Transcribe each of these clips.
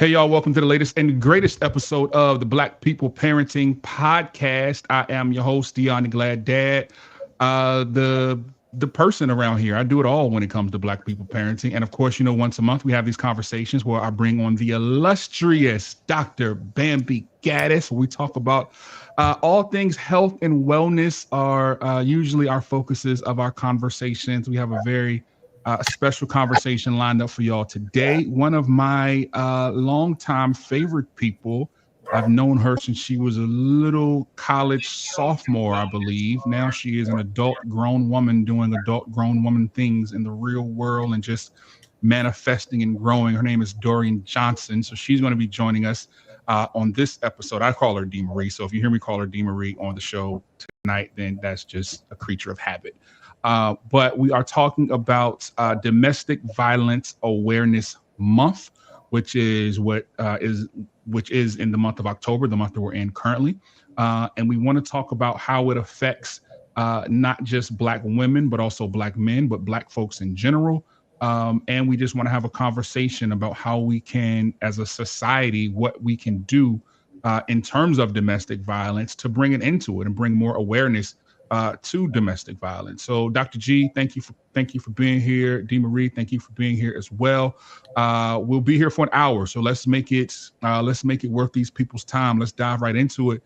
Hey, y'all, welcome to the latest and greatest episode of the Black People Parenting Podcast. I am your host, Dion the Glad Dad, the person around here. I do it all when it comes to Black people parenting. And of course, once a month we have these conversations where I bring on the illustrious Dr. Bambi Gaddis, where we talk about all things health and wellness are usually our focuses of our conversations. We have a very special conversation lined up for y'all today. One of my longtime favorite people. I've known her since she was a little college sophomore, I believe. Now she is an adult grown woman doing adult grown woman things in the real world and just manifesting and growing. Her name is Dorian Johnson. So she's going to be joining us on this episode. I call her D. Marie. So if you hear me call her D. Marie on the show tonight, then that's just a creature of habit. But we are talking about Domestic Violence Awareness Month, which is which is in the month of October, the month that we're in currently. And we want to talk about how it affects not just Black women, but also Black men, but Black folks in general. And we just want to have a conversation about how we can, as a society, what we can do in terms of domestic violence to bring an end to it and bring more awareness to domestic violence. So, Dr. G, thank you for being here. D. Marie, thank you for being here as well. We'll be here for an hour, so let's make it worth these people's time. Let's dive right into it.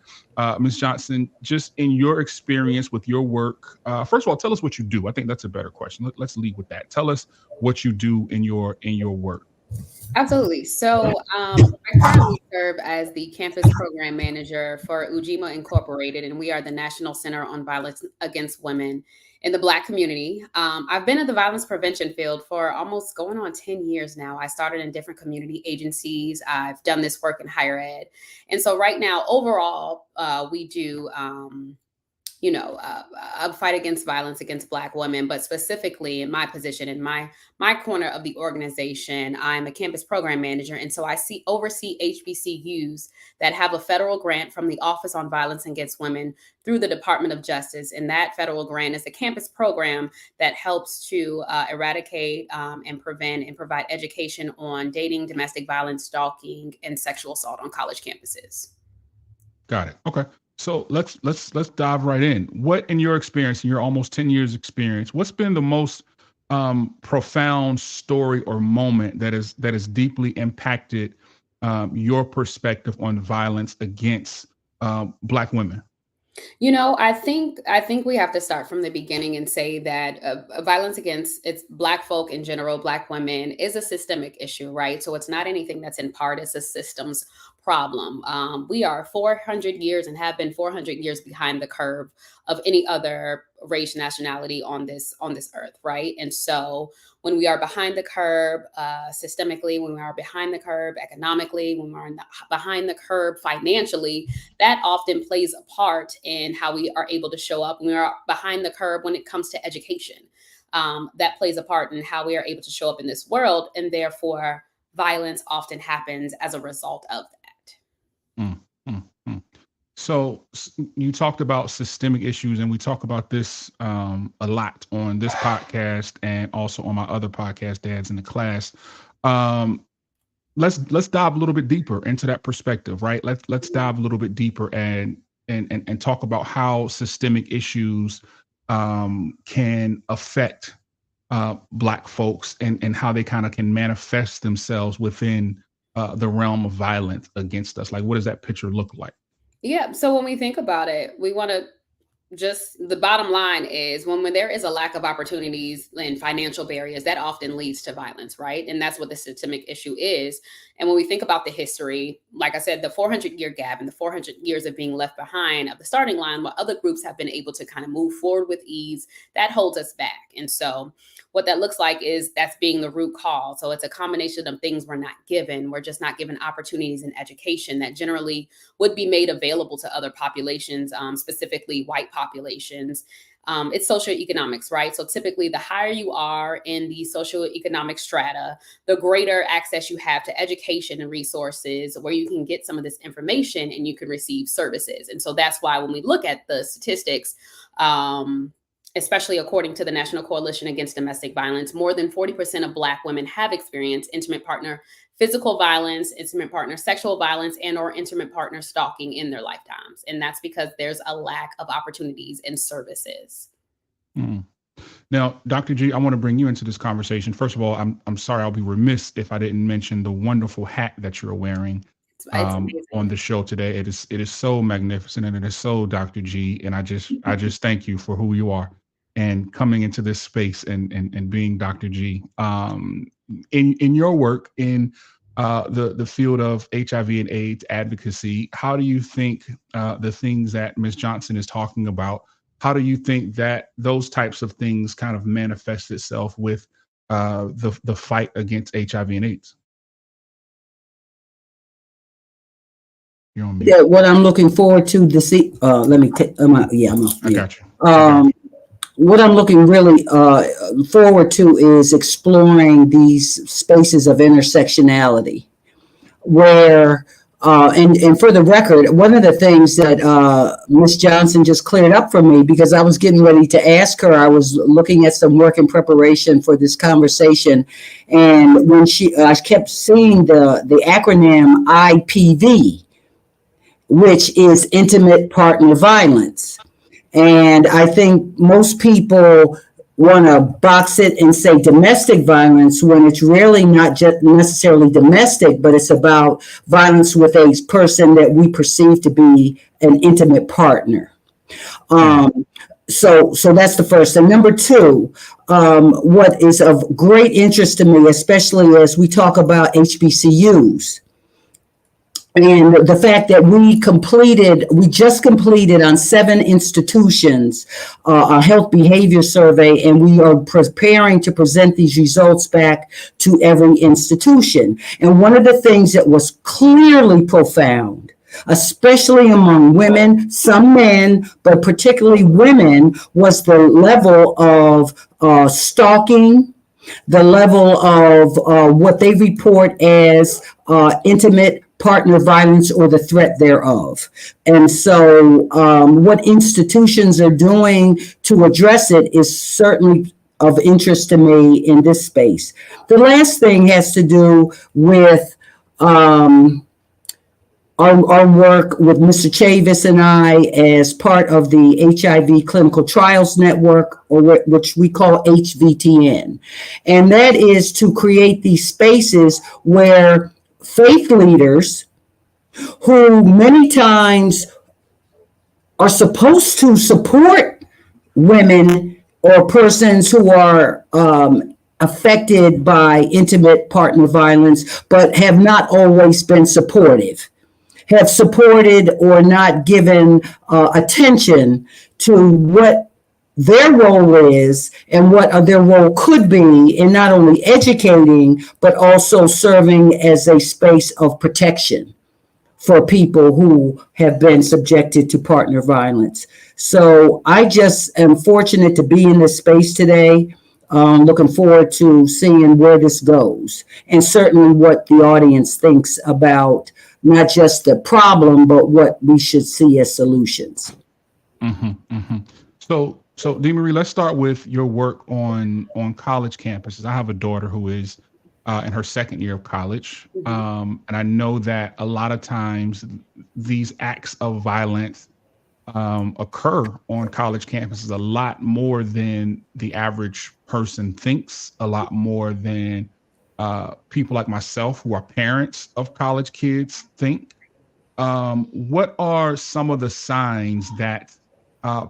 Ms. Johnson, just in your experience with your work, first of all, tell us what you do. I think that's a better question. Let's lead with that. Tell us what you do in your work. Absolutely. So I currently serve as the campus program manager for Ujima Incorporated, and we are the National Center on Violence Against Women in the Black community. I've been in the violence prevention field for almost going on 10 years now. I started in different community agencies. I've done this work in higher ed. And so right now, overall, we do a fight against violence against Black women, but specifically in my position, in my corner of the organization, I'm a campus program manager. And so I oversee HBCUs that have a federal grant from the Office on Violence Against Women through the Department of Justice. And that federal grant is a campus program that helps to eradicate and prevent and provide education on dating, domestic violence, stalking, and sexual assault on college campuses. Got it. Okay. So let's dive right in. What, in your experience, in your almost 10 years experience, what's been the most profound story or moment that is deeply impacted your perspective on violence against Black women? I think we have to start from the beginning and say that violence against Black folk in general, Black women, is a systemic issue, right? So it's not anything that's in part; it's a systems problem. We are 400 years and have been 400 years behind the curve of any other race, nationality on this earth, right? And so when we are behind the curve systemically, when we are behind the curve economically, when we're behind the curve financially, that often plays a part in how we are able to show up. When we are behind the curve when it comes to education, that plays a part in how we are able to show up in this world, and therefore violence often happens as a result of that. Mm, mm, mm. So you talked about systemic issues, and we talk about this a lot on this podcast and also on my other podcast, Dads in the Class. Let's dive a little bit deeper into that perspective, right? Let's dive a little bit deeper and talk about how systemic issues can affect Black folks and how they kind of can manifest themselves within the realm of violence against us. Like, what does that picture look like? Yeah. So when we think about it, we want to the bottom line is when there is a lack of opportunities and financial barriers, that often leads to violence, right? And that's what the systemic issue is. And when we think about the history, like I said, the 400-year gap and the 400 years of being left behind of the starting line, while other groups have been able to kind of move forward with ease, that holds us back. And so what that looks like is that's being the root cause. So it's a combination of things we're not given. We're just not given opportunities in education that generally would be made available to other populations, specifically white populations. It's socioeconomics, right? So typically the higher you are in the socioeconomic strata, the greater access you have to education and resources where you can get some of this information and you can receive services. And so that's why when we look at the statistics, especially according to the National Coalition Against Domestic Violence, more than 40% of Black women have experienced intimate partner physical violence, intimate partner sexual violence, and or intimate partner stalking in their lifetimes. And that's because there's a lack of opportunities and services. Mm. Now, Dr. G, I want to bring you into this conversation. First of all, I'm sorry, I'll be remiss if I didn't mention the wonderful hat that you're wearing It's amazing. on the show today. It is so magnificent, and it is so Dr. G. And I just thank you for who you are and coming into this space and being Dr. G. In your work in the field of HIV and AIDS advocacy, how do you think the things that Ms. Johnson is talking about? How do you think that those types of things kind of manifest itself with the fight against HIV and AIDS? You're on mute. That what I'm looking forward to this let me take yeah, I'm off I mute. got you. I got you. What I'm looking really forward to is exploring these spaces of intersectionality where and for the record, one of the things that Ms. Johnson just cleared up for me, because I was getting ready to ask her, I was looking at some work in preparation for this conversation, and when I kept seeing the acronym IPV, which is intimate partner violence. And I think most people want to box it and say domestic violence when it's really not just necessarily domestic, but it's about violence with a person that we perceive to be an intimate partner. So that's the first thing. Number two, what is of great interest to me, especially as we talk about HBCUs, and the fact that we just completed on 7 institutions a health behavior survey, and we are preparing to present these results back to every institution. And one of the things that was clearly profound, especially among women, some men, but particularly women, was the level of stalking, the level of what they report as intimate partner violence or the threat thereof. And so what institutions are doing to address it is certainly of interest to me in this space. The last thing has to do with our work with Mr. Chavis and I as part of the HIV Clinical Trials Network, or which we call HVTN. And that is to create these spaces where faith leaders, who many times are supposed to support women or persons who are affected by intimate partner violence, but have not always been supportive, have supported or not given attention to what their role is and what their role could be in not only educating, but also serving as a space of protection for people who have been subjected to partner violence. So I just am fortunate to be in this space today. Looking forward to seeing where this goes, and certainly what the audience thinks about not just the problem, but what we should see as solutions. Mm-hmm, mm-hmm. So DeMarie, let's start with your work on college campuses. I have a daughter who is in her second year of college, and I know that a lot of times these acts of violence occur on college campuses a lot more than the average person thinks, a lot more than people like myself who are parents of college kids think. What are some of the signs that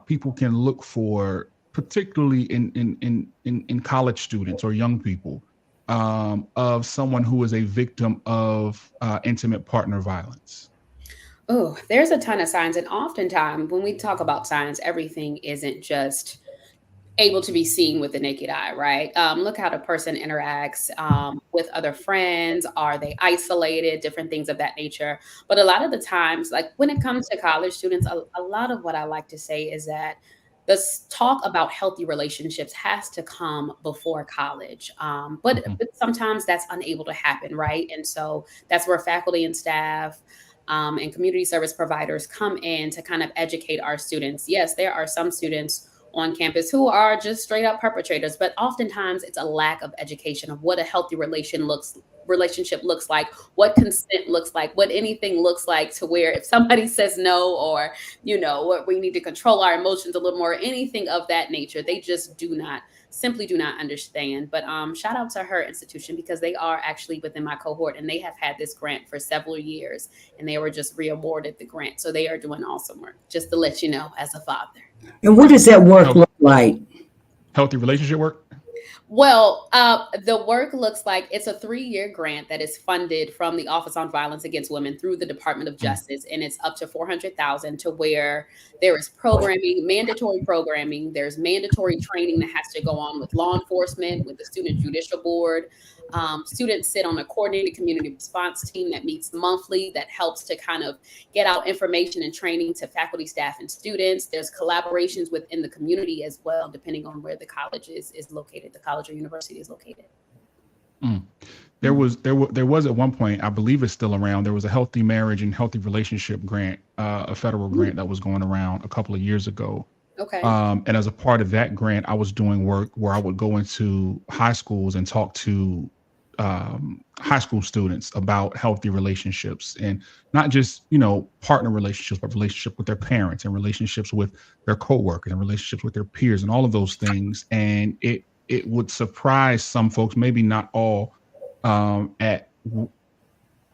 people can look for, particularly in college students or young people, of someone who is a victim of intimate partner violence? Oh, there's a ton of signs. And oftentimes when we talk about signs, everything isn't just able to be seen with the naked eye, right? Look how the person interacts with other friends. Are they isolated? Different things of that nature. But a lot of the times, like when it comes to college students, a lot of what I like to say is that this talk about healthy relationships has to come before college. But sometimes that's unable to happen, right? And so that's where faculty and staff and community service providers come in to kind of educate our students. Yes, there are some students on campus who are just straight up perpetrators. But oftentimes it's a lack of education of what a healthy relationship looks like, what consent looks like, what anything looks like, to where if somebody says no, or what, we need to control our emotions a little more, anything of that nature, they just simply do not understand. But shout out to her institution, because they are actually within my cohort, and they have had this grant for several years, and they were just re-awarded the grant, so they are doing awesome work, just to let you know as a father. And what does that work look like? Healthy relationship work? Well, the work looks like it's a 3-year grant that is funded from the Office on Violence Against Women through the Department of Justice, and it's up to $400,000, to where there is programming, mandatory programming. There's mandatory training that has to go on with law enforcement, with the Student Judicial Board. Students sit on a coordinated community response team that meets monthly, that helps to kind of get out information and training to faculty, staff, and students. There's collaborations within the community as well, depending on where the college is located, the college or university is located. There was at one point, I believe it's still around, there was a healthy marriage and healthy relationship grant, a federal grant that was going around a couple of years ago. Okay. And as a part of that grant, I was doing work where I would go into high schools and talk to high school students about healthy relationships, and not just, partner relationships, but relationship with their parents, and relationships with their coworkers, and relationships with their peers, and all of those things. And it would surprise some folks, maybe not all,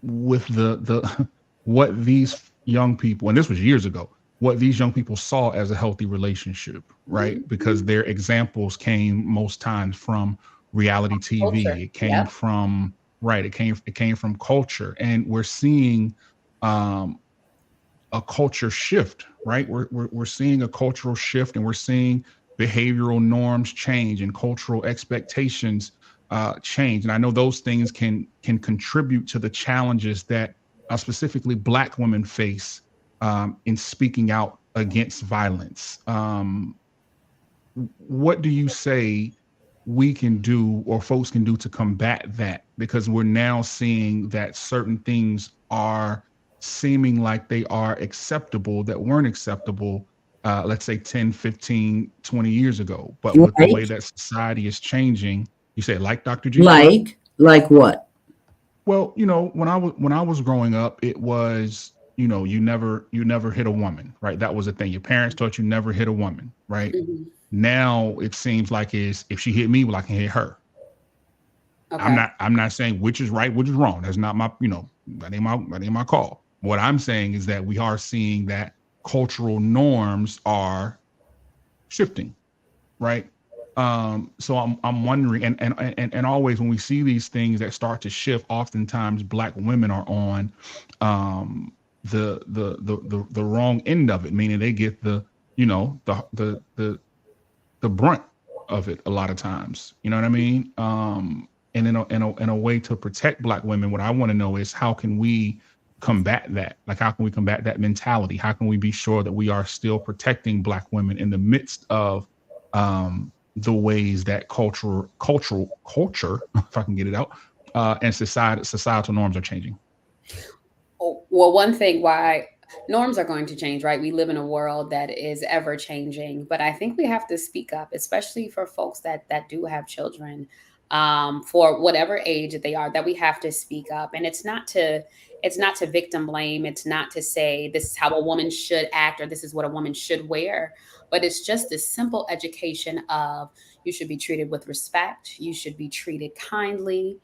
with the what these young people, and this was years ago, what these young people saw as a healthy relationship, right? Because their examples came most times from reality TV. Culture. It came from it came from culture, and we're seeing a culture shift, right? We're seeing a cultural shift, and we're seeing behavioral norms change, and cultural expectations change. And I know those things can contribute to the challenges that specifically Black women face in speaking out against violence. What do you say we can do, or folks can do, to combat that? Because we're now seeing that certain things are seeming like they are acceptable that weren't acceptable, let's say 10, 15, 20 years ago. But with the way that society is changing, you say, like, Dr. G? Like what? Well, when I was growing up, it was, you never hit a woman, right? That was a thing. Your parents taught you never hit a woman, right? Mm-hmm. Now it seems like if she hit me, well, I can hit her. Okay. I'm not saying which is right, which is wrong. That's not my, that ain't my call. What I'm saying is that we are seeing that cultural norms are shifting, right? So I'm wondering, and always when we see these things that start to shift, oftentimes Black women are on the wrong end of it, meaning they get the brunt of it a lot of times. You know what I mean? And in a way to protect Black women, what I want to know is, how can we combat that? Like, how can we combat that mentality? How can we be sure that we are still protecting Black women in the midst of the ways that culture, if I can get it out, and societal norms are changing? Well, one thing why norms are going to change, right? We live in a world that is ever changing, but I think we have to speak up, especially for folks that do have children, for whatever age that they are, that we have to speak up. And it's not to victim blame. It's not to say this is how a woman should act, or this is what a woman should wear, but it's just this simple education of, you should be treated with respect. You should be treated kindly.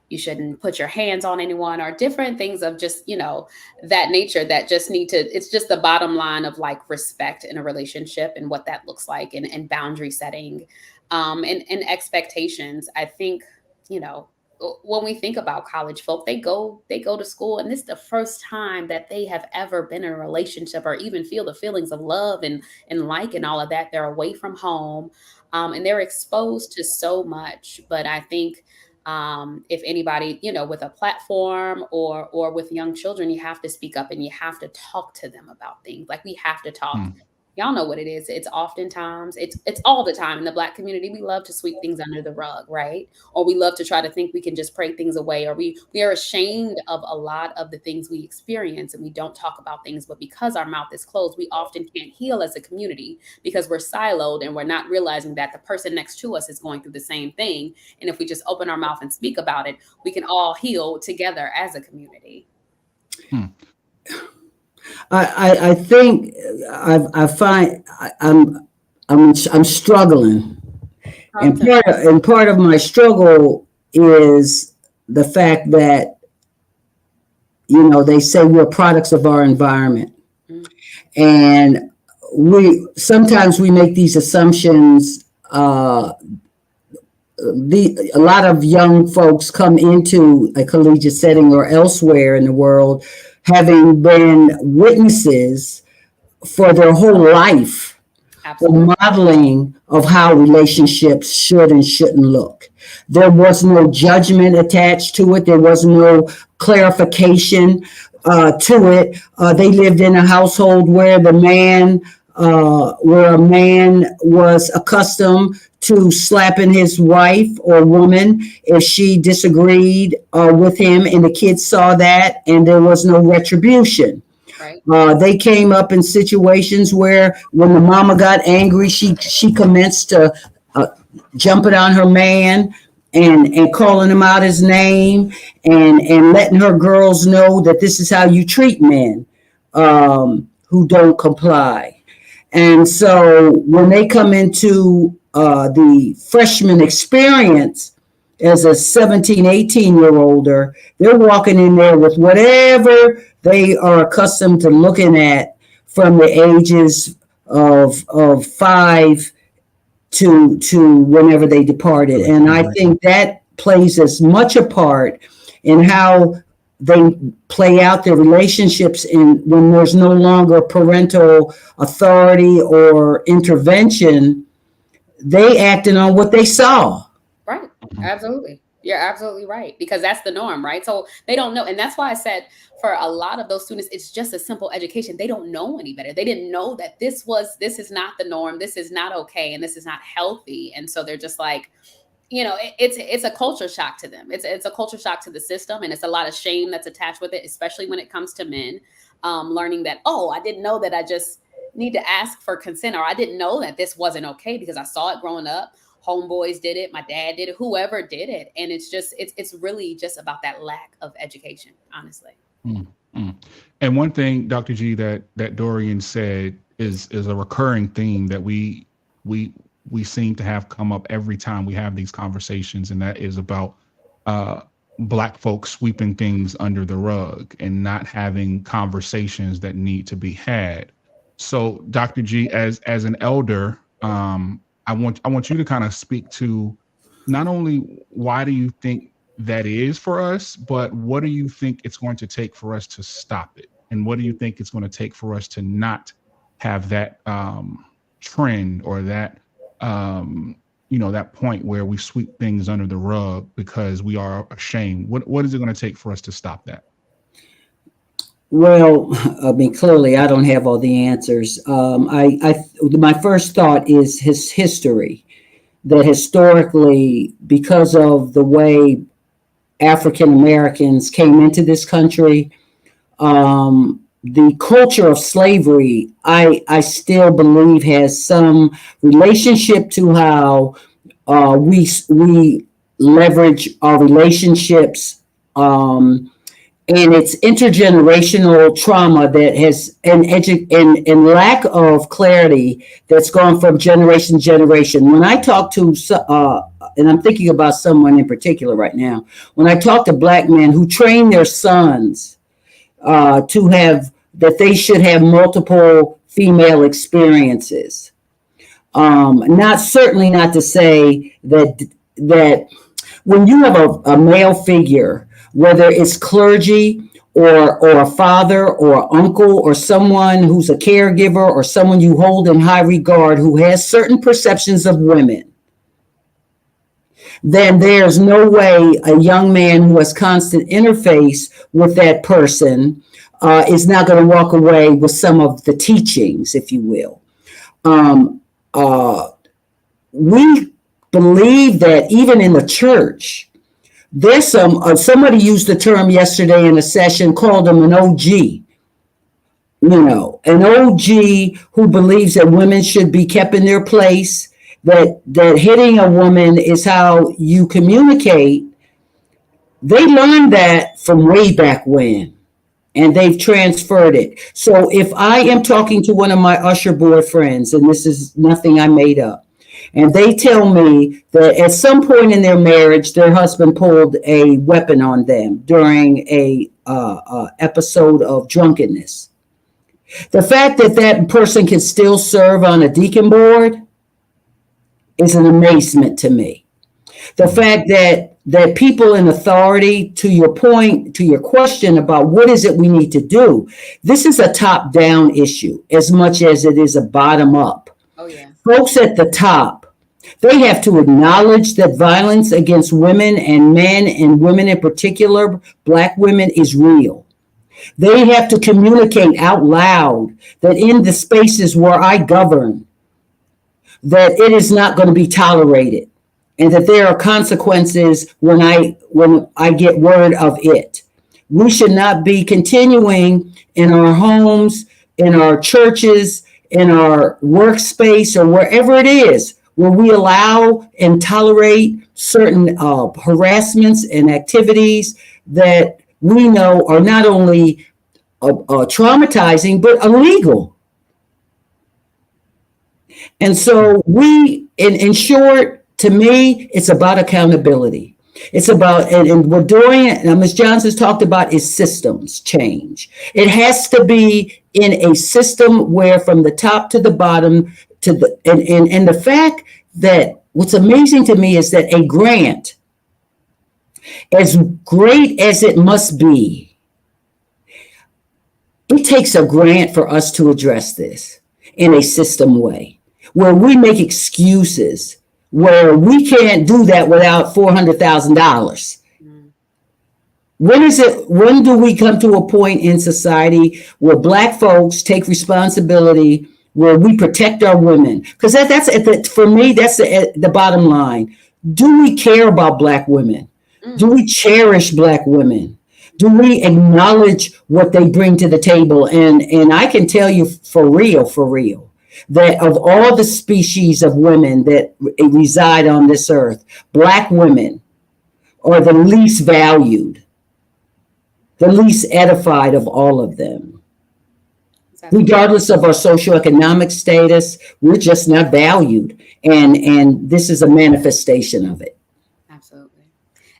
You shouldn't put your hands on anyone, or different things of just, that nature, that just it's just the bottom line of, like, respect in a relationship, and what that looks like, and boundary setting, and expectations. I think, when we think about college folk, they go to school, and this is the first time that they have ever been in a relationship, or even feel the feelings of love and all of that. They're away from home, and they're exposed to so much. But I think, if anybody, with a platform or with young children, you have to speak up, and you have to talk to them about things. Like, we have to talk Y'all know what it is. It's oftentimes, it's all the time in the Black community. We love to sweep things under the rug, right? Or we love to try to think we can just pray things away, or we are ashamed of a lot of the things we experience, and we don't talk about things. But because our mouth is closed, we often can't heal as a community because we're siloed and we're not realizing that the person next to us is going through the same thing. And if we just open our mouth and speak about it, we can all heal together as a community. I think I find I'm struggling, and part of my struggle is the fact that, you know, they say we're products of our environment, and sometimes we make these assumptions. A lot of young folks come into a collegiate setting or elsewhere in the world having been witnesses for their whole life, the modeling of how relationships should and shouldn't look. There was no judgment attached to it. There was no clarification to it. They lived in a household where a man was accustomed to slapping his wife or woman if she disagreed with him, and the kids saw that, and there was no retribution. Right. They came up in situations where when the mama got angry, she commenced to jumping on her man and calling him out his name and letting her girls know that this is how you treat men who don't comply. And so when they come into the freshman experience as a 17, 18-year-older, they're walking in there with whatever they are accustomed to looking at from the ages of 5 to whenever they departed. And I think that plays as much a part in how they play out their relationships when there's no longer parental authority or intervention. They acting on what they saw. Right. Absolutely. You're absolutely right, because that's the norm, right? So they don't know. And that's why I said for a lot of those students, it's just a simple education. They don't know any better. They didn't know that this is not the norm. This is not okay. And this is not healthy. And so they're just like, you know, it's a culture shock to them. It's a culture shock to the system. And it's a lot of shame that's attached with it, especially when it comes to men, learning that, oh, I didn't know that I just need to ask for consent, or I didn't know that this wasn't okay because I saw it growing up. Homeboys did it. My dad did it. Whoever did it. And it's just, it's really just about that lack of education, honestly. Mm-hmm. And one thing, Dr. G, that Dorian said is a recurring theme that we seem to have come up every time we have these conversations, and that is about Black folks sweeping things under the rug and not having conversations that need to be had. So, Dr. G, as an elder, I want you to kind of speak to not only why do you think that is for us, but what do you think it's going to take for us to stop it? And what do you think it's going to take for us to not have that trend or that, that point where we sweep things under the rug because we are ashamed? What is it going to take for us to stop that? Well, I mean, clearly I don't have all the answers. My first thought is his history, that historically, because of the way African Americans came into this country, the culture of slavery, I still believe has some relationship to how we leverage our relationships, and it's intergenerational trauma that has and lack of clarity that's gone from generation to generation. When I talk to, and I'm thinking about someone in particular right now, when I talk to Black men who train their sons that they should have multiple female experiences, certainly not to say that when you have a male figure, whether it's clergy or a father or uncle or someone who's a caregiver or someone you hold in high regard who has certain perceptions of women, then there's no way a young man who has constant interface with that person is not going to walk away with some of the teachings, if you will. Um, uh, we believe that even in the church, there's somebody used the term yesterday in a session, called them an OG. An OG who believes that women should be kept in their place, that hitting a woman is how you communicate. They learned that from way back when, and they've transferred it. So if I am talking to one of my usher board friends, and this is nothing I made up, and they tell me that at some point in their marriage, their husband pulled a weapon on them during a episode of drunkenness. The fact that that person can still serve on a deacon board is an amazement to me. The fact that people in authority, to your point, to your question about what is it we need to do, this is a top-down issue as much as it is a bottom-up. Oh, yeah. Folks at the top, they have to acknowledge that violence against women and men, and women in particular, Black women, is real. They have to communicate out loud that in the spaces where I govern, that it is not going to be tolerated, and that there are consequences when I get word of it. We should not be continuing in our homes, in our churches, in our workspace, or wherever it is, where we allow and tolerate certain harassments and activities that we know are not only traumatizing, but illegal. And so in short, to me, it's about accountability. It's about, and what Dorian and Ms. Johnson's talked about is systems change. It has to be in a system where from the top to the bottom, and the fact that what's amazing to me is that a grant, as great as it must be, it takes a grant for us to address this in a system way, where we make excuses, where we can't do that without $400,000. When do we come to a point in society where Black folks take responsibility, where we protect our women? Because for me, that's the bottom line. Do we care about Black women? Do we cherish Black women? Do we acknowledge what they bring to the table? And I can tell you for real, that of all the species of women that reside on this earth, Black women are the least valued, the least edified of all of them. Exactly. Regardless of our socioeconomic status, we're just not valued. And this is a manifestation of it. Absolutely.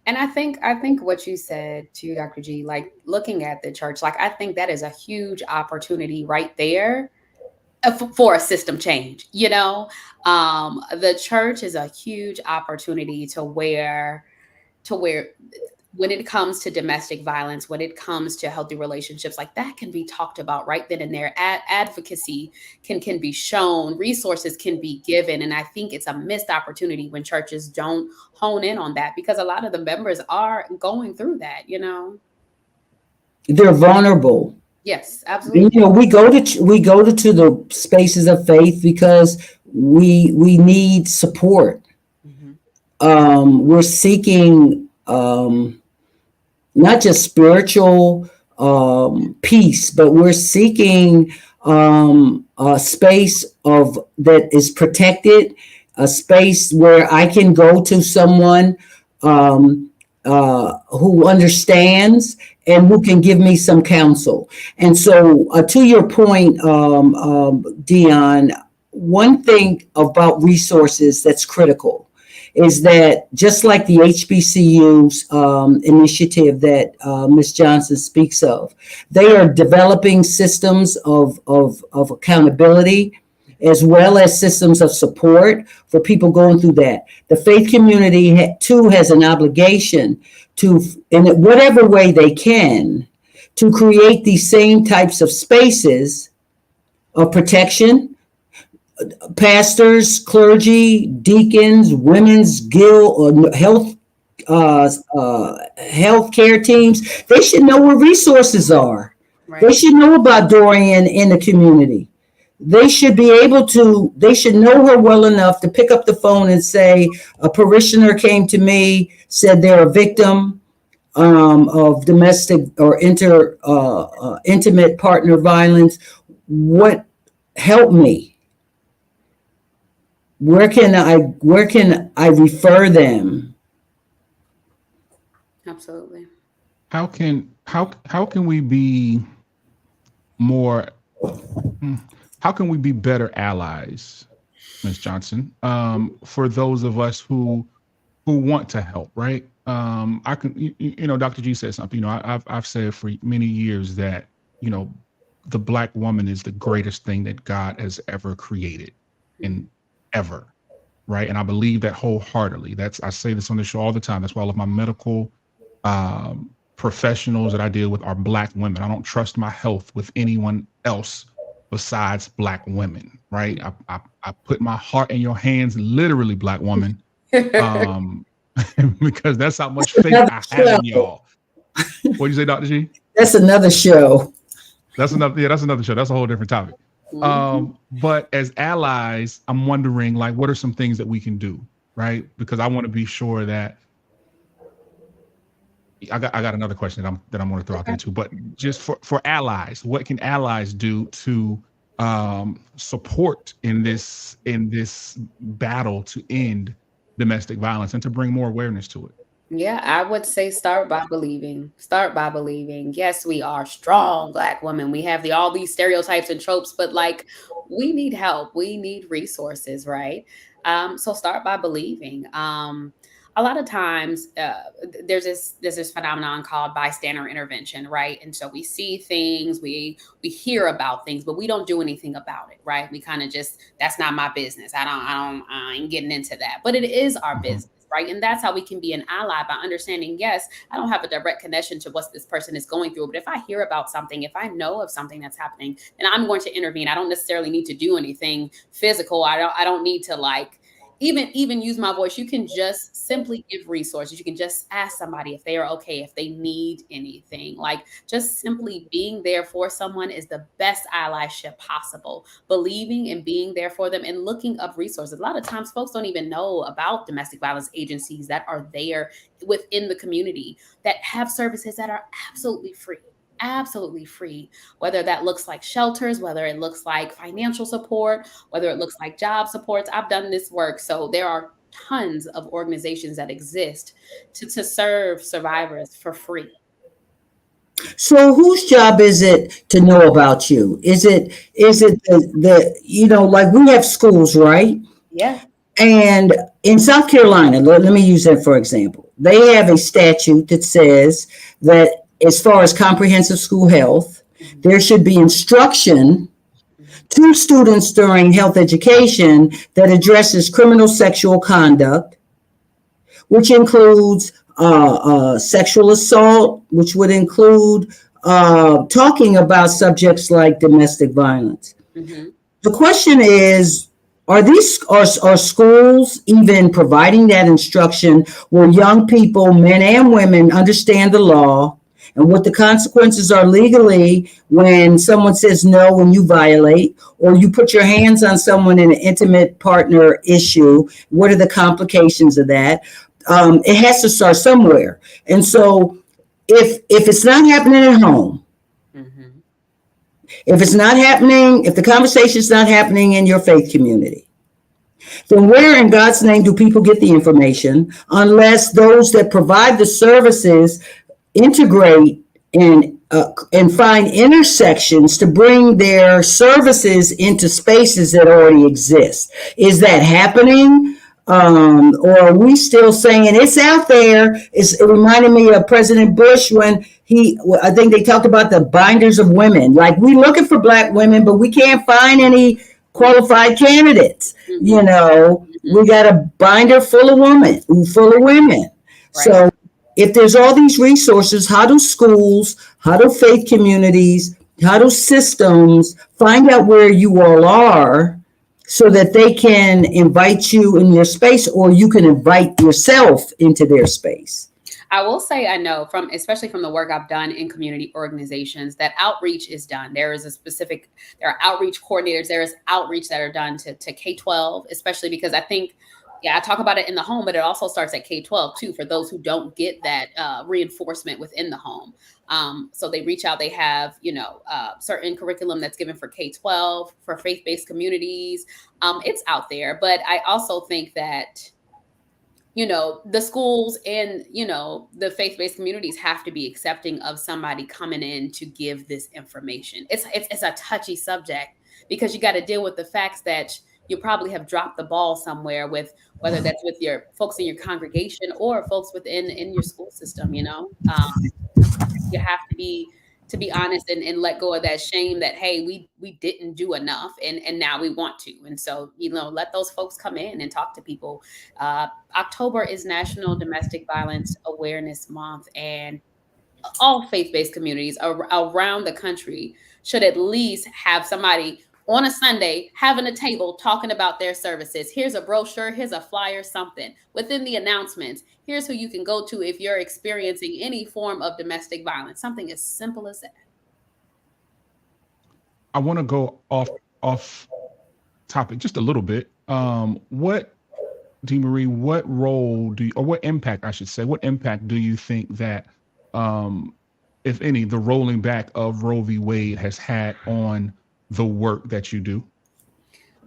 And I think what you said to Dr. G, like looking at the church, like I think that is a huge opportunity right there for a system change. The church is a huge opportunity to where when it comes to domestic violence, when it comes to healthy relationships, like that can be talked about right then and there. Advocacy can be shown, resources can be given. And I think it's a missed opportunity when churches don't hone in on that, because a lot of the members are going through that, They're vulnerable. Yes, absolutely. We go to the spaces of faith because we need support. Mm-hmm. We're seeking not just spiritual peace, but we're seeking a space that is protected, a space where I can go to someone who understands and who can give me some counsel. And so to your point, Dion, one thing about resources that's critical is that just like the HBCU's initiative that Ms. Johnson speaks of, they are developing systems of accountability as well as systems of support for people going through that. The faith community too has an obligation to, in whatever way they can, to create these same types of spaces of protection. Pastors, clergy, deacons, women's guild, or health care teams, they should know where resources are. Right. They should know about Dorian in the community. they should know her well enough to pick up the phone and say, a parishioner came to me, said they're a victim of domestic or intimate partner violence. What, help me? Where can I refer them? Absolutely. How can we be more? How can we be better allies, Ms. Johnson? For those of us who want to help, right? I can, Dr. G said something. I've said for many years that the Black woman is the greatest thing that God has ever created, and ever, right? And I believe that wholeheartedly. I say this on the show all the time. That's why all of my medical professionals that I deal with are Black women. I don't trust my health with anyone else besides Black women, right? I put my heart in your hands, literally, Black woman, because that's how much faith I have in y'all. What do you say, Dr. G? That's another show. That's another show. That's a whole different topic. But as allies, I'm wondering, like, what are some things that we can do, right? Because I want to be sure that I got another question that I'm going to throw out there too. But just for allies, what can allies do to support in this battle to end domestic violence and to bring more awareness to it? Yeah, I would say start by believing. Start by believing. Yes, we are strong Black women. We have all these stereotypes and tropes, but like, we need help. We need resources, right? So start by believing. A lot of times there's this phenomenon called bystander intervention, right? And so we see things, we hear about things, but we don't do anything about it, right? We kind of just, that's not my business. I ain't getting into that, but it is our business. Right. And that's how we can be an ally, by understanding, yes, I don't have a direct connection to what this person is going through. But if I hear about something, if I know of something that's happening, then I'm going to intervene. I don't necessarily need to do anything physical. I don't need to even use my voice. You can just simply give resources. You can just ask somebody if they are okay, if they need anything. Like, just simply being there for someone is the best allyship possible. Believing and being there for them and looking up resources. A lot of times folks don't even know about domestic violence agencies that are there within the community that have services that are absolutely free. Absolutely free, whether that looks like shelters, whether it looks like financial support, whether it looks like job supports. I've done this work. So there are tons of organizations that exist to serve survivors for free. So whose job is it to know about you? Is it the like, we have schools, right? Yeah. And in South Carolina, let me use that for example. They have a statute that says that as far as comprehensive school health, there should be instruction to students during health education that addresses criminal sexual conduct, which includes sexual assault, which would include talking about subjects like domestic violence. Mm-hmm. The question is, are schools even providing that instruction where young people, men and women, understand the law and what the consequences are legally when someone says no and you violate, or you put your hands on someone in an intimate partner issue? What are the complications of that? It has to start somewhere. And so if it's not happening at home, mm-hmm. if the conversation is not happening in your faith community, then where in God's name do people get the information unless those that provide the services integrate and find intersections to bring their services into spaces that already exist? Is that happening? Or are we still saying it's out there? It reminded me of President Bush when I think they talked about the binders of women. Like, we're looking for Black women, but we can't find any qualified candidates. Mm-hmm. We got a binder full of women. Right. So if there's all these resources, how do schools, how do faith communities, how do systems find out where you all are so that they can invite you in their space, or you can invite yourself into their space? I will say I know from, especially from the work I've done in community organizations, that outreach is done. There are outreach coordinators, there is outreach that are done to K-12, especially because I think, I talk about it in the home, but it also starts at K-12 too, for those who don't get that reinforcement within the home. So they reach out, they have, certain curriculum that's given for K-12, for faith-based communities. It's out there, but I also think that the schools and, the faith-based communities have to be accepting of somebody coming in to give this information. It's a touchy subject because you got to deal with the facts that you probably have dropped the ball somewhere with, whether that's with your folks in your congregation or folks in your school system, you have to be honest and let go of that shame that, hey, we didn't do enough and now we want to. And so, let those folks come in and talk to people. October is National Domestic Violence Awareness Month, and all faith-based communities around the country should at least have somebody on a Sunday having a table talking about their services. Here's a brochure, here's a flyer, something within the announcements. Here's who you can go to if you're experiencing any form of domestic violence. Something as simple as that. I want to go off topic just a little bit. What, DeMarie, what role or what impact, I should say, what impact do you think that, if any, the rolling back of Roe v. Wade has had on the work that you do?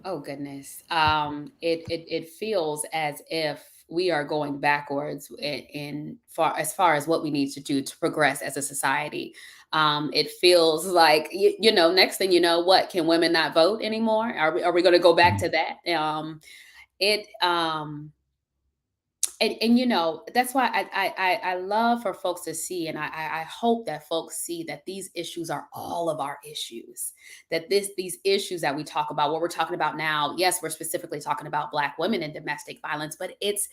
Oh goodness. It feels as if we are going backwards as far as what we need to do to progress as a society. It feels like, next thing you know, what, can women not vote anymore? Are we going to go back to that? That's why I love for folks to see, and I hope that folks see that these issues are all of our issues, that these issues that we talk about, what we're talking about now, yes, we're specifically talking about Black women and domestic violence, but it's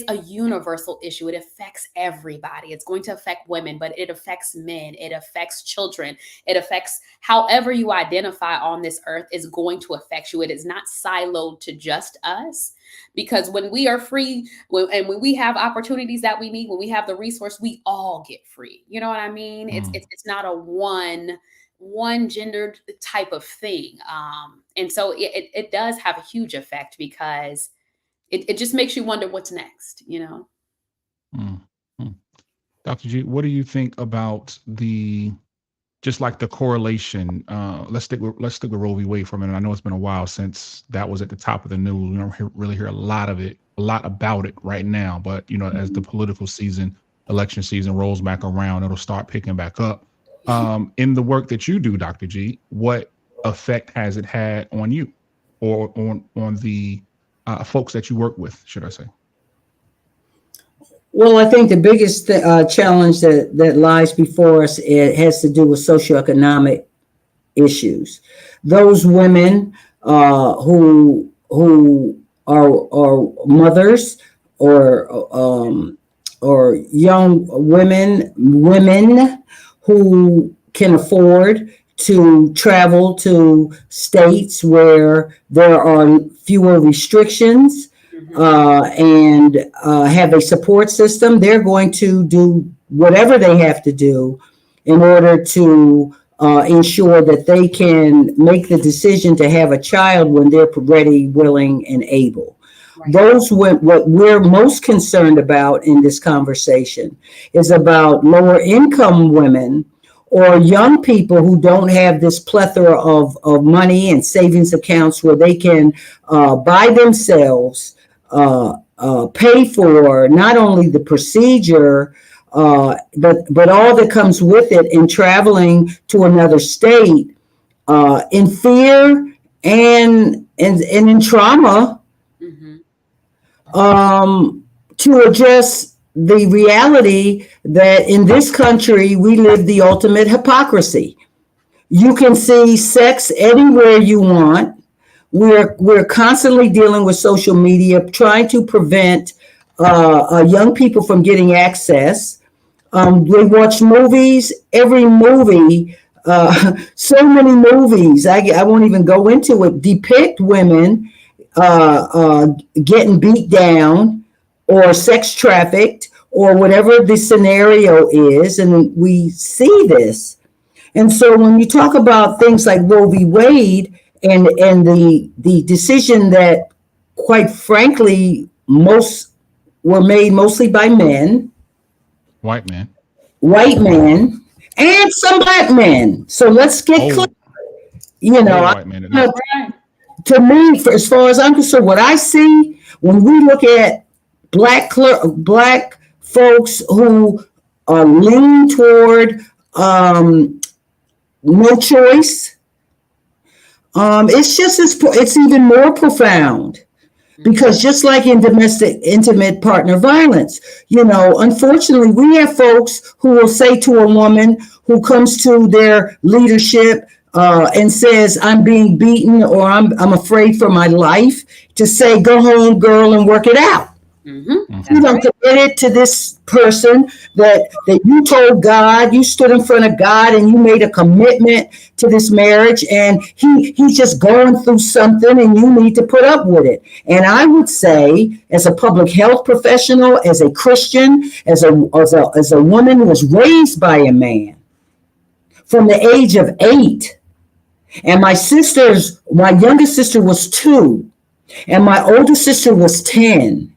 a universal issue. It affects everybody. It's going to affect women, but it affects men. It affects children. It affects however you identify on this earth is going to affect you. It is not siloed to just us. Because when we are free, when we have opportunities that we need, when we have the resource, we all get free. You know what I mean? It's not a one gendered type of thing. And so it does have a huge effect because it just makes you wonder what's next, Dr. G, what do you think about just like the correlation? Let's stick with Roe v. Wade for a minute. I know it's been a while since that was at the top of the news. We don't really hear a lot about it right now. But as the political season, election season rolls back around, it'll start picking back up. In the work that you do, Dr. G, what effect has it had on you, or on the folks that you work with, should I say? Well, I think the biggest challenge that lies before us, it has to do with socioeconomic issues. Those women who are mothers or young women who can afford to travel to states where there are fewer restrictions, and have a support system, they're going to do whatever they have to do in order to ensure that they can make the decision to have a child when they're ready, willing, and able. Right. What we're most concerned about in this conversation is about lower income women or young people who don't have this plethora of money and savings accounts where they can buy themselves pay for not only the procedure, but all that comes with it in traveling to another state, in fear and in trauma, to address the reality that in this country we live the ultimate hypocrisy. You can see sex anywhere you want. We're constantly dealing with social media, trying to prevent young people from getting access. They watch movies, every movie, so many movies, I won't even go into it, depict women getting beat down or sex trafficked or whatever the scenario is, and we see this. And so when you talk about things like Roe v. Wade and the decision that, quite frankly, most were made mostly by men, White man. white men, and some black men. So let's get clear. Old, You know, old I, white man. At that. to me, as far as I'm concerned, what I see when we look at black folks who are leaning toward no choice, it's even more profound. Because just like in domestic intimate partner violence, unfortunately, we have folks who will say to a woman who comes to their leadership and says, "I'm being beaten," or I'm afraid for my life, to say, "Go home, girl, and work it out." Mm-hmm. You don't committed to this person that you told God, you stood in front of God and you made a commitment to this marriage, and he's just going through something and you need to put up with it. And I would say, as a public health professional, as a Christian, as a woman who was raised by a man from the age of 8, and my youngest sister was 2, and my older sister was 10.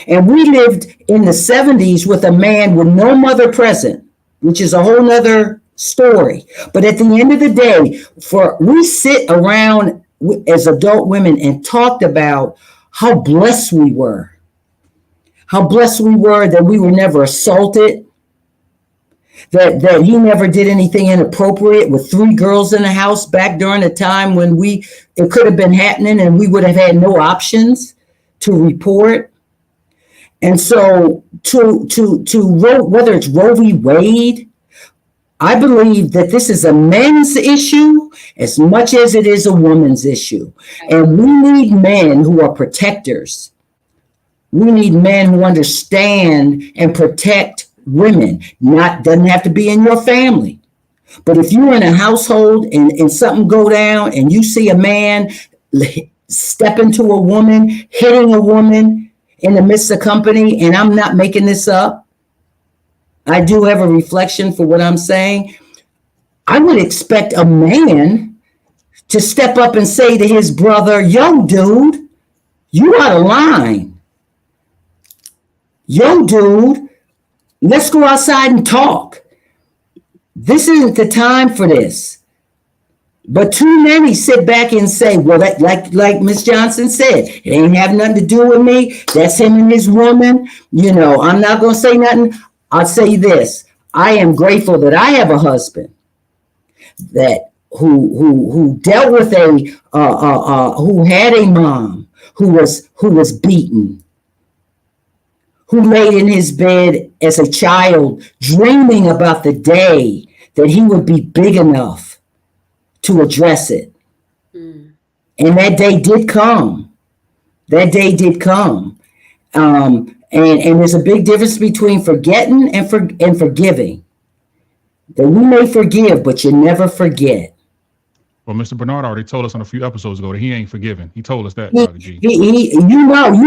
And we lived in the 70s with a man with no mother present, which is a whole nother story. But at the end of the day, we sit around as adult women and talked about how blessed we were. How blessed we were that we were never assaulted, that he never did anything inappropriate with 3 girls in the house back during a time when it could have been happening and we would have had no options to report. And so whether it's Roe v. Wade, I believe that this is a men's issue as much as it is a woman's issue. And we need men who are protectors. We need men who understand and protect women. Doesn't have to be in your family. But if you're in a household and something go down and you see a man step into a woman, hitting a woman, in the midst of company, and I'm not making this up, I do have a reflection for what I'm saying. I would expect a man to step up and say to his brother, "Yo, dude, you out of line. Yo, dude, let's go outside and talk. This isn't the time for this." But too many sit back and say, "Well, that, like Miss Johnson said, it ain't have nothing to do with me. That's him and his woman. I'm not going to say nothing. I'll say this. I am grateful that I have a husband that who dealt with who had a mom who was beaten, who laid in his bed as a child dreaming about the day that he would be big enough to address it." And that day did come. And there's a big difference between forgetting and forgiving. That we may forgive, but you never forget. Well, Mr. Bernard already told us on a few episodes ago that he ain't forgiven. He told us that, Dr. G. You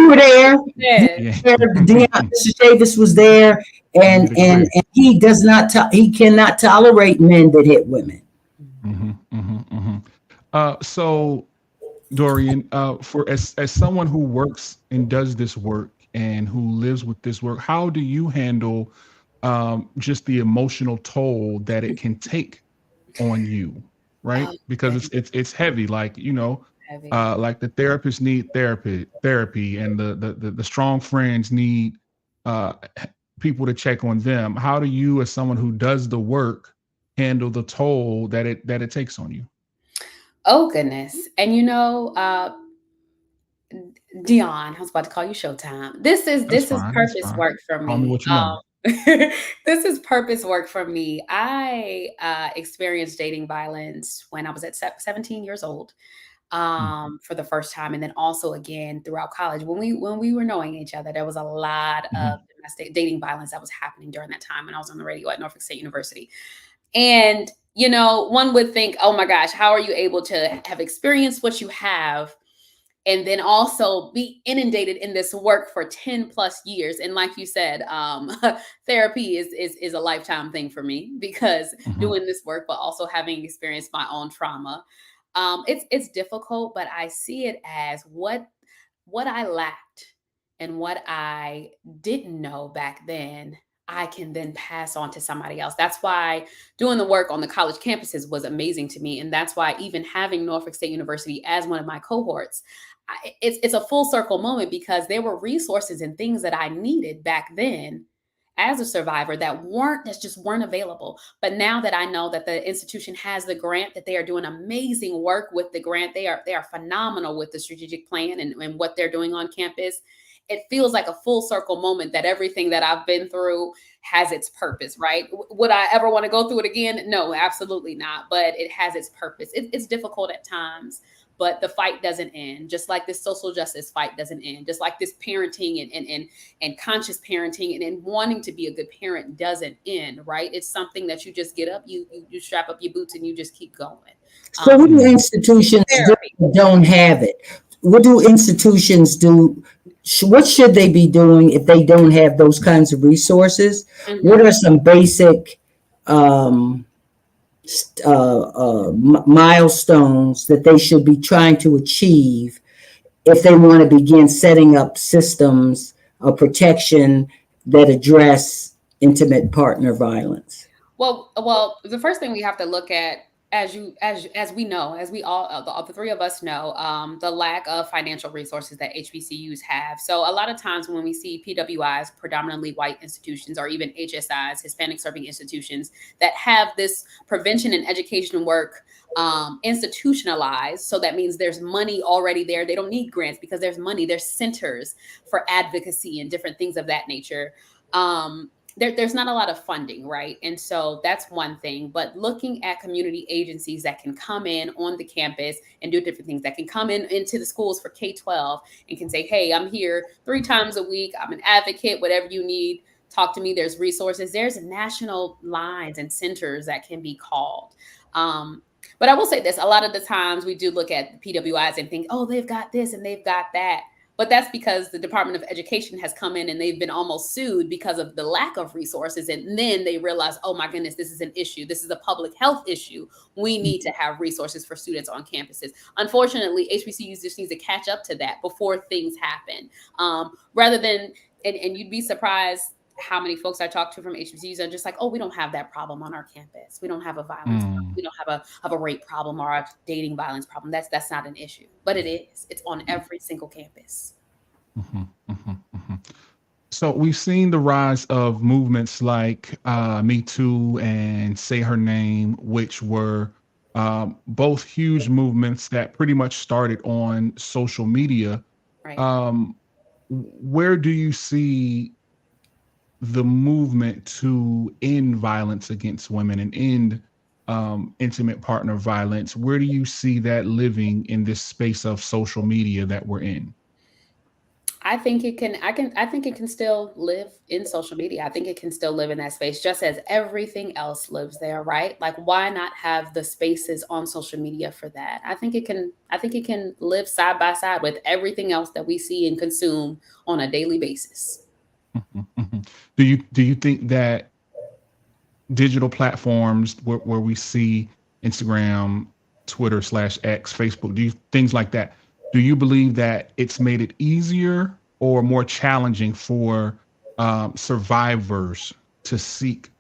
were there. Yeah. Mr. Davis was there, and he does not. He cannot tolerate men that hit women. So, Dorian, as someone who works and does this work and who lives with this work, how do you handle just the emotional toll that it can take on you, right? Because it's heavy, like like the therapists need therapy, and the strong friends need people to check on them. How do you, as someone who does the work, handle the toll that it takes on you? Oh, goodness. And Dion, I was about to call you Showtime. This is purpose work for me. Call me what you know. This is purpose work for me. I experienced dating violence when I was at 17 years old for the first time. And then also again throughout college when we were knowing each other. There was a lot of domestic dating violence that was happening during that time when I was on the radio at Norfolk State University. And, one would think, oh my gosh, how are you able to have experienced what you have and then also be inundated in this work for 10 plus years. And like you said, therapy is a lifetime thing for me, because doing this work, but also having experienced my own trauma, it's difficult, but I see it as what I lacked and what I didn't know back then, I can then pass on to somebody else. That's why doing the work on the college campuses was amazing to me. And that's why even having Norfolk State University as one of my cohorts, it's a full circle moment, because there were resources and things that I needed back then as a survivor that just weren't available. But now that I know that the institution has the grant, that they are doing amazing work with the grant, they are phenomenal with the strategic plan and what they're doing on campus. It feels like a full circle moment, that everything that I've been through has its purpose, right? Would I ever want to go through it again? No, absolutely not. But it has its purpose. It's difficult at times, but the fight doesn't end. Just like this social justice fight doesn't end. Just like this parenting and conscious parenting and wanting to be a good parent doesn't end, right? It's something that you just get up, you strap up your boots, and you just keep going. So what do institutions don't have it? What do institutions do? What should they be doing if they don't have those kinds of resources? What are some basic milestones that they should be trying to achieve if they want to begin setting up systems of protection that address intimate partner violence? Well, the first thing we have to look at, as we all, the three of us know, the lack of financial resources that HBCUs have. So a lot of times when we see PWIs, predominantly white institutions, or even HSIs, Hispanic serving institutions, that have this prevention and education work institutionalized. So that means there's money already there. They don't need grants because there's money. There's centers for advocacy and different things of that nature. There's not a lot of funding, right? And so that's one thing. But looking at community agencies that can come in on the campus and do different things, that can come into the schools for K-12 and can say, hey, I'm here 3 times a week. I'm an advocate, whatever you need, talk to me. There's resources. There's national lines and centers that can be called. But I will say this, a lot of the times we do look at the PWIs and think, oh, they've got this and they've got that. But that's because the Department of Education has come in and they've been almost sued because of the lack of resources. And then they realize, oh my goodness, this is an issue. This is a public health issue. We need to have resources for students on campuses. Unfortunately, HBCUs just need to catch up to that before things happen. Rather than, and you'd be surprised how many folks I talk to from HBCUs are just like, oh, we don't have that problem on our campus. We don't have a violence problem. We don't have a rape problem or a dating violence problem. That's not an issue, but it is. It's on every single campus. So we've seen the rise of movements like Me Too and Say Her Name, which were both huge movements that pretty much started on social media. Right. Where do you see the movement to end violence against women and end intimate partner violence? Where do you see that living in this space of social media that we're in? I think it can still live in social media. I think it can still live in that space, just as everything else lives there, right? Like, why not have the spaces on social media for that? I think it can live side by side with everything else that we see and consume on a daily basis. Do you think that digital platforms where we see Instagram, Twitter /X, Facebook, things like that, do you believe that it's made it easier or more challenging for survivors to seek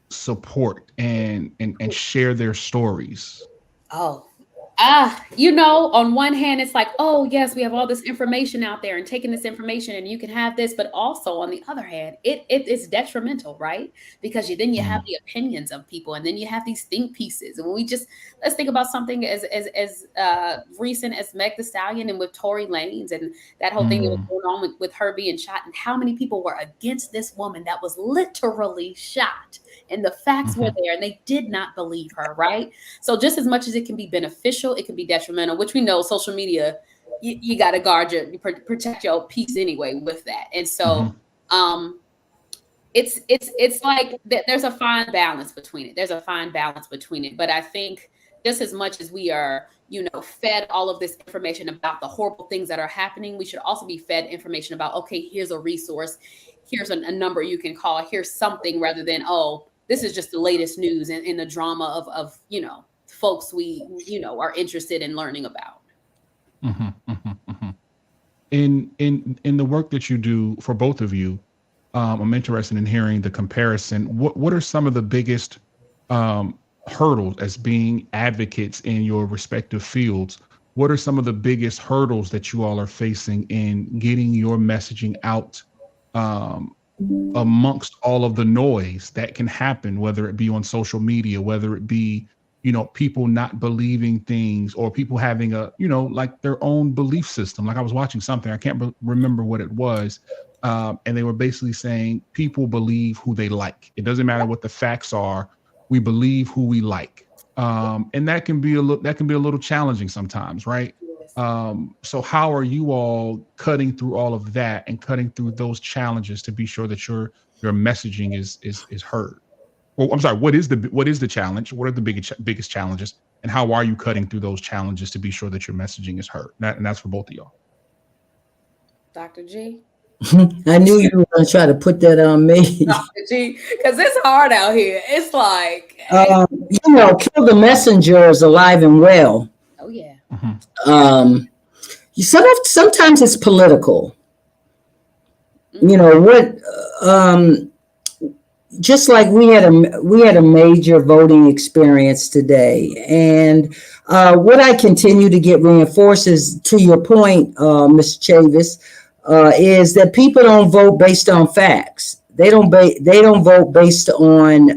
support and share their stories? On one hand, it's like, oh, yes, we have all this information out there and taking this information and you can have this. But also, on the other hand, it is detrimental, right? Because then you have the opinions of people and then you have these think pieces. And let's think about something as recent as Meg Thee Stallion and with Tory Lanez and that whole thing that was going on with her being shot, and how many people were against this woman that was literally shot. And the facts were there and they did not believe her, right? So just as much as it can be beneficial, it can be detrimental, which we know social media, you got to guard protect your peace anyway with that. And so it's like there's a fine balance between it. But I think just as much as we are, fed all of this information about the horrible things that are happening, we should also be fed information about, okay, here's a resource, here's a number you can call, here's something, rather than, oh, this is just the latest news in the drama of folks we, are interested in learning about. Mm-hmm, mm-hmm, mm-hmm. In the work that you do for both of you, I'm interested in hearing the comparison. What are some of the biggest hurdles as being advocates in your respective fields? What are some of the biggest hurdles that you all are facing in getting your messaging out amongst all of the noise that can happen, whether it be on social media, whether it be, people not believing things, or people having like their own belief system? Like I was watching something, I can't remember what it was. And they were basically saying people believe who they like. It doesn't matter what the facts are. We believe who we like. And that can be a little challenging sometimes, right? So how are you all cutting through all of that and cutting through those challenges to be sure that your messaging is heard? Well, I'm sorry, what is the challenge? What are the biggest challenges, and how are you cutting through those challenges to be sure that your messaging is heard? And that's for both of y'all. Dr. G? I knew you were going to try to put that on me. Dr. G, because it's hard out here. It's like, kill the messenger is alive and well. Oh yeah. Mm-hmm. Sometimes it's political. Mm-hmm. Just like we had a major voting experience today, and what I continue to get reinforced is, to your point, Ms. Chavis, is that people don't vote based on facts. They don't vote based on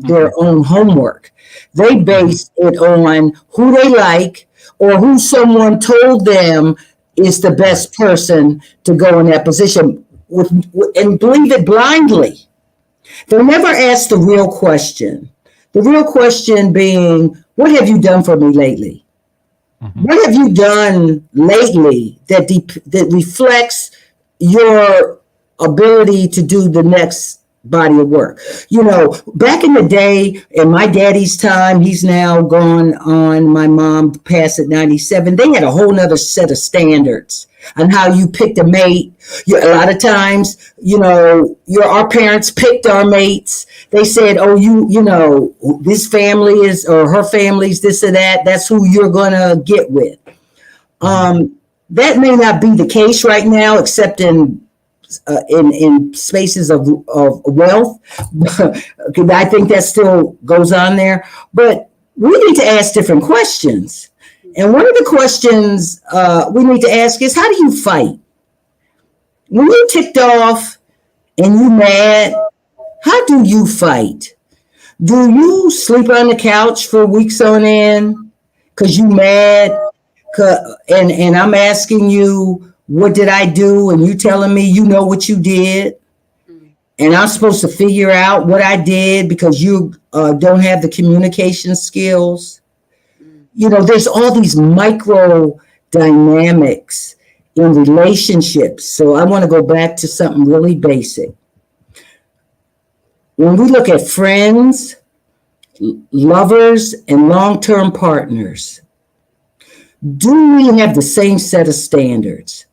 their own homework. They base it on who they like, or who someone told them is the best person to go in that position, and believe it blindly. They never ask the real question. The real question being, what have you done for me lately? Mm-hmm. What have you done lately that reflects your ability to do the next body of work? Back in the day, in my daddy's time, he's now gone on, my mom passed at 97, they had a whole nother set of standards on how you picked a mate. A lot of times, our parents picked our mates. They said, oh, this family is, or her family's this or that. That's who you're going to get with. That may not be the case right now, except in spaces of wealth. I think that still goes on there. But we need to ask different questions. And one of the questions we need to ask is, how do you fight? When you're ticked off and you're mad, how do you fight? Do you sleep on the couch for weeks on end because you mad? And I'm asking you, what did I do? And you telling me you know what you did. And I'm supposed to figure out what I did because you don't have the communication skills. There's all these micro dynamics in relationships. So I want to go back to something really basic. When we look at friends, lovers, and long-term partners, do we have the same set of standards?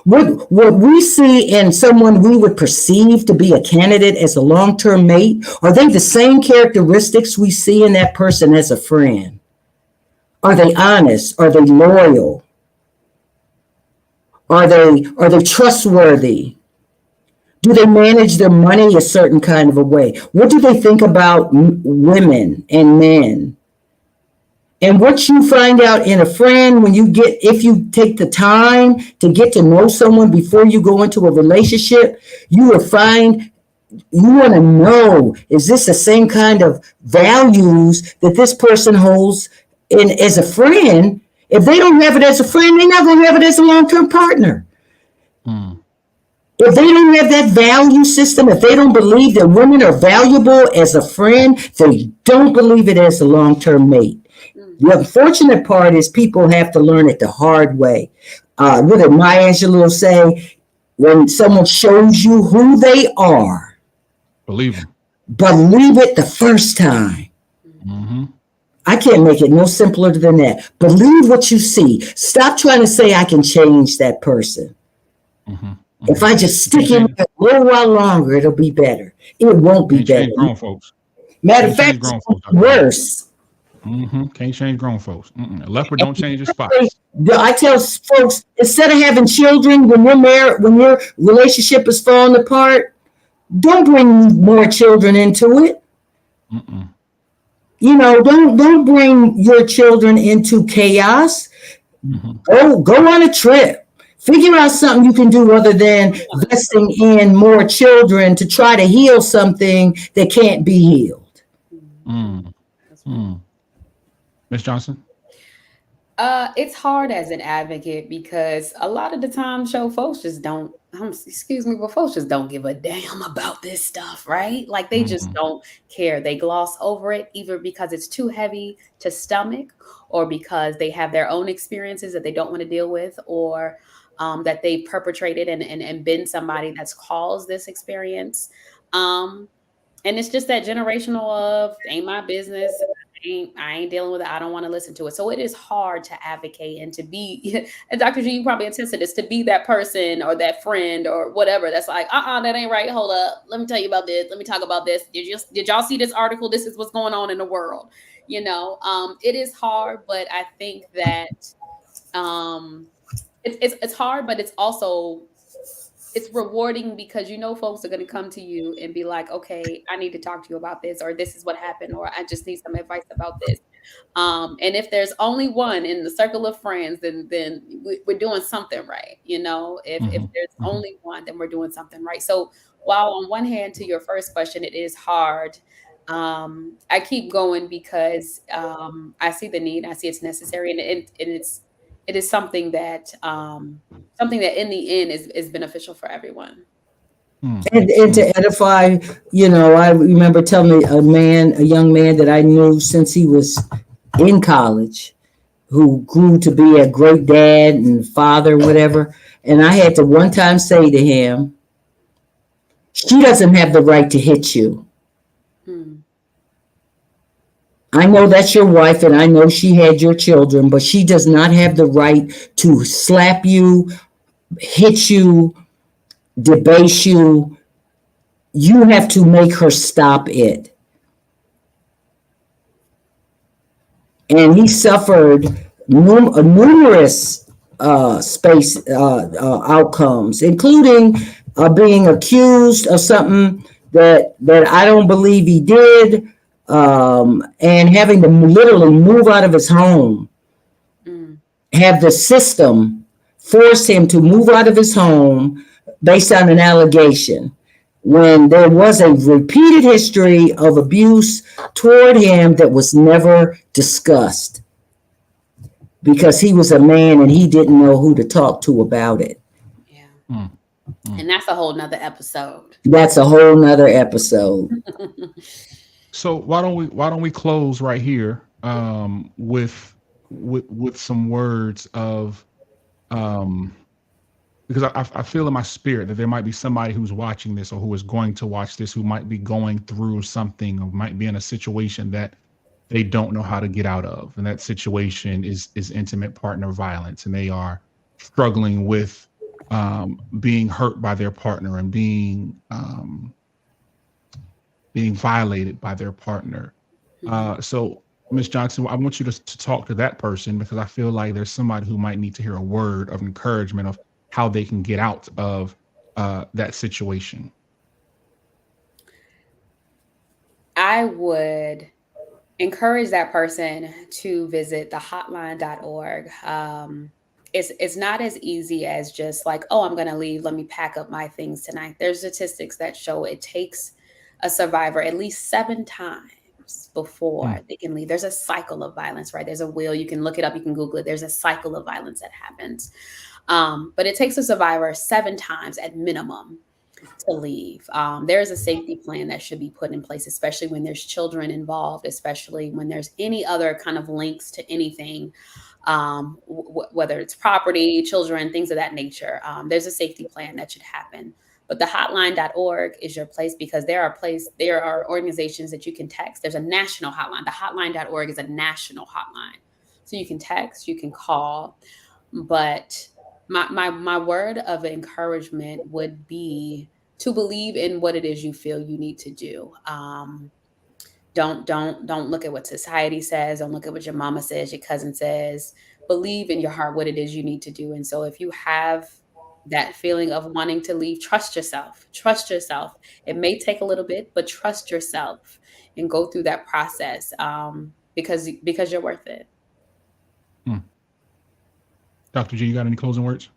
What we see in someone we would perceive to be a candidate as a long-term mate, are they the same characteristics we see in that person as a friend? Are they honest? Are they loyal? Are they trustworthy? Do they manage their money a certain kind of a way? What do they think about women and men? And what you find out in a friend if you take the time to get to know someone before you go into a relationship, you will find, you want to know, is this the same kind of values that this person holds in as a friend? If they don't have it as a friend, they're not going to have it as a long-term partner. If they don't have that value system, if they don't believe that women are valuable as a friend, they don't believe it as a long-term mate. The unfortunate part is people have to learn it the hard way. What did Maya Angelou say? When someone shows you who they are, believe them. Believe it the first time. Mm-hmm. I can't make it no simpler than that. Believe what you see. Stop trying to say I can change that person. Mm-hmm. If I just You can't stick in change, it a little while longer, it'll be better. It won't be can't better. change grown folks. Matter of Can't fact, change it's grown folks, Dr. J. worse. Can't change grown folks. A leopard don't change his spots. I tell folks, instead of having children when you're married, when your relationship is falling apart, don't bring more children into it. Mm-mm. Don't bring your children into chaos. Mm-hmm. Go on a trip. Figure out something you can do other than investing in more children to try to heal something that can't be healed. Mm. Mm. Miss Johnson? It's hard as an advocate because a lot of the time, folks just don't. Excuse me, but folks just don't give a damn about this stuff, right? Like they just Mm-hmm. don't care. They gloss over it either because it's too heavy to stomach, or because they have their own experiences that they don't want to deal with, or that they perpetrated and been somebody that's caused this experience. Um, and it's just that generational of ain't my business. I ain't dealing with it. I don't want to listen to it. So it is hard to advocate and to be, and Dr. G, you probably attest to this, to be that person or that friend or whatever that's like, that ain't right. Hold up. Let me tell you about this. Let me talk about this. Did y'all see this article? This is what's going on in the world. It is hard, but I think that it's hard, but it's rewarding because folks are going to come to you and be like, okay, I need to talk to you about this, or this is what happened, or I just need some advice about this. And if there's only one in the circle of friends, then we're doing something right. If there's Mm-hmm. only one, then we're doing something right. So while on one hand, to your first question, it is hard. I keep going because I see the need, I see it's necessary, and it is something that in the end is beneficial for everyone. And to edify, I remember telling a young man that I knew since he was in college, who grew to be a great dad and father, whatever. And I had to one time say to him, she doesn't have the right to hit you. I know that's your wife and I know she had your children, but she does not have the right to slap you, hit you, debase you. You have to make her stop it. And he suffered numerous outcomes, including being accused of something that I don't believe he did, and having to literally move out of his home, have the system force him to move out of his home based on an allegation, when there was a repeated history of abuse toward him that was never discussed because he was a man and he didn't know who to talk to about it. Yeah. And that's a whole nother episode. That's a whole nother episode. So why don't we close right here with some words of because I feel in my spirit that there might be somebody who's watching this or who is going to watch this who might be going through something or might be in a situation that they don't know how to get out of. And that situation is intimate partner violence. And they are struggling with being hurt by their partner and being violated by their partner. So Ms. Johnson, I want you to talk to that person because I feel like there's somebody who might need to hear a word of encouragement of how they can get out of that situation. I would encourage that person to visit the hotline.org. It's not as easy as just like, oh, I'm going to leave. Let me pack up my things tonight. There's statistics that show it takes a survivor at least 7 times before they can leave. There's a cycle of violence, right? There's a wheel. You can look it up. You can Google it. There's a cycle of violence that happens. But it takes a survivor 7 times at minimum to leave. There's a safety plan that should be put in place, especially when there's children involved, especially when there's any other kind of links to anything, whether it's property, children, things of that nature. There's a safety plan that should happen. But the hotline.org is your place, because there are organizations that you can text. There's a national hotline. The hotline.org is a national hotline. So you can text, you can call. But my word of encouragement would be to believe in what it is you feel you need to do. Don't look at what society says. Don't look at what your mama says, your cousin says. Believe in your heart what it is you need to do. And so if you have that feeling of wanting to leave, trust yourself. Trust yourself. It may take a little bit, but trust yourself and go through that process, because you're worth it. Dr. G, you got any closing words?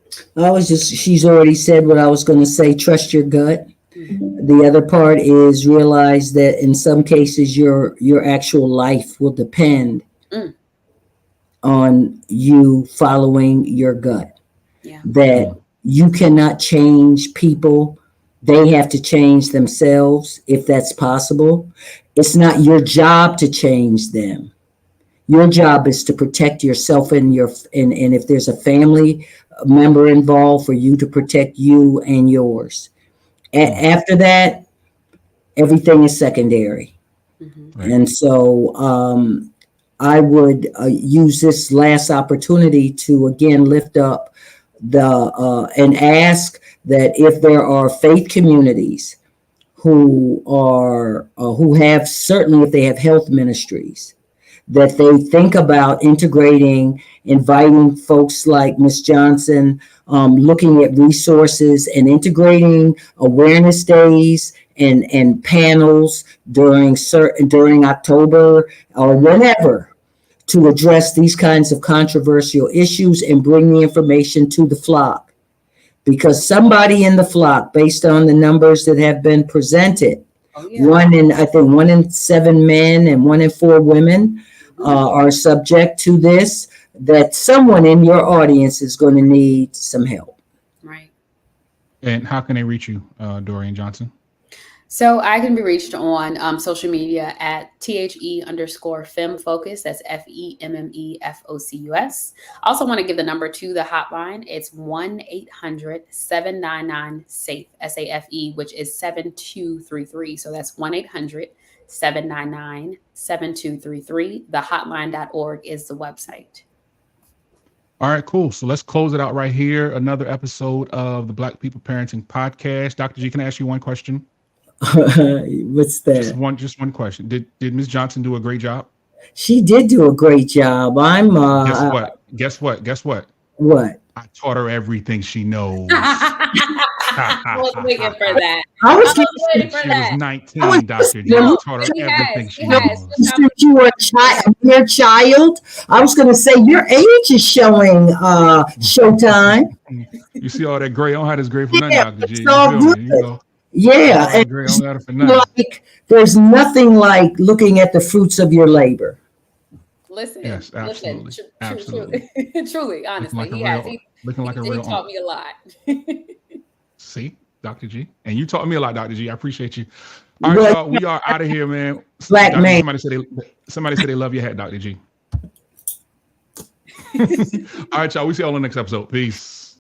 She's already said what I was going to say. Trust your gut. The other part is realize that in some cases your actual life will depend on you following your gut. Yeah. That you cannot change people. They have to change themselves if that's possible. It's not your job to change them. Your job is to protect yourself and if there's a family member involved, for you to protect you and yours. After that, everything is secondary. Right. And so I would use this last opportunity to again lift up and ask that if there are faith communities who have, certainly if they have health ministries, that they think about inviting folks like Ms. Johnson, looking at resources and integrating awareness days and panels during October or whenever, to address these kinds of controversial issues and bring the information to the flock. Because somebody in the flock, based on the numbers that have been presented, 1 in 7 men and 1 in 4 women are subject to this, that someone in your audience is going to need some help. Right. And how can they reach you, Dorian Johnson? So I can be reached on social media at THE_FemFocus. That's FEMMEFOCUS. I also want to give the number to the hotline. It's 1-800-799-SAFE, SAFE, which is 7233. So that's 1-800-799-7233. The hotline.org is the website. All right, cool. So let's close it out right here. Another episode of the Black People Parenting Podcast. Dr. G, can I ask you one question? What's that? Just one question. Did Ms. Johnson do a great job? She did do a great job. Guess what? What? I taught her everything she knows. I was waiting for that. I was waiting for that. She was 19, Dr. G. I taught her everything she knows. Since you were a mere child, I was going to say your age is showing showtime. You see all that gray? I don't have this gray for nothing, Dr. G. It's all good. Yeah, and like there's nothing like looking at the fruits of your labor. Listen, yes, absolutely, absolutely. Truly, honestly, looking like a real. He taught me a lot. See, Dr. G, and you taught me a lot, Dr. G. I appreciate you. All right, y'all, we are out of here, man. Black Dr. man. Somebody said they love your hat, Dr. G. All right, y'all. We see y'all on the next episode. Peace.